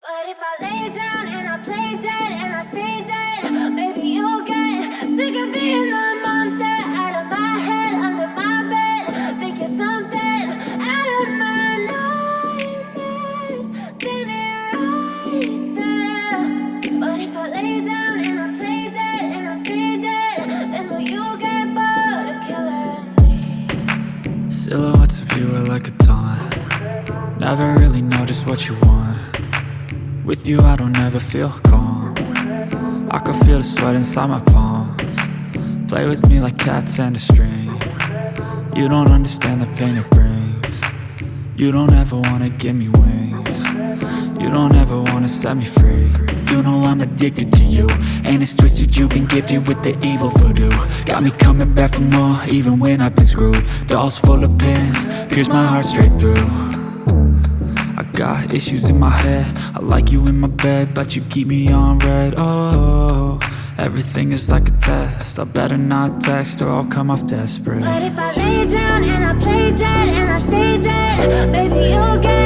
But if I lay down and I play dead and I stay dead, maybe you'll get sick of being the monster out of my head, under my bed. Think you're something out of my nightmares, standing right there. But if I lay down and I play dead and I stay dead, then will you get bored of killing me? Silhouettes of you are like a taunt. Never really know just what you want. With you I don't ever feel calm. I can feel the sweat inside my palms. Play with me like cats and a string. You don't understand the pain it brings. You don't ever wanna give me wings. You don't ever wanna set me free. You know I'm addicted to you, and it's twisted, you've been gifted with the evil voodoo. Got me coming back for more, even when I've been screwed. Dolls full of pins, pierce my heart straight through. I got issues in my head, I like you in my bed, but you keep me on red. Oh, everything is like a test. I better not text or I'll come off desperate. But if I lay down and I play dead and I stay dead, baby you'll get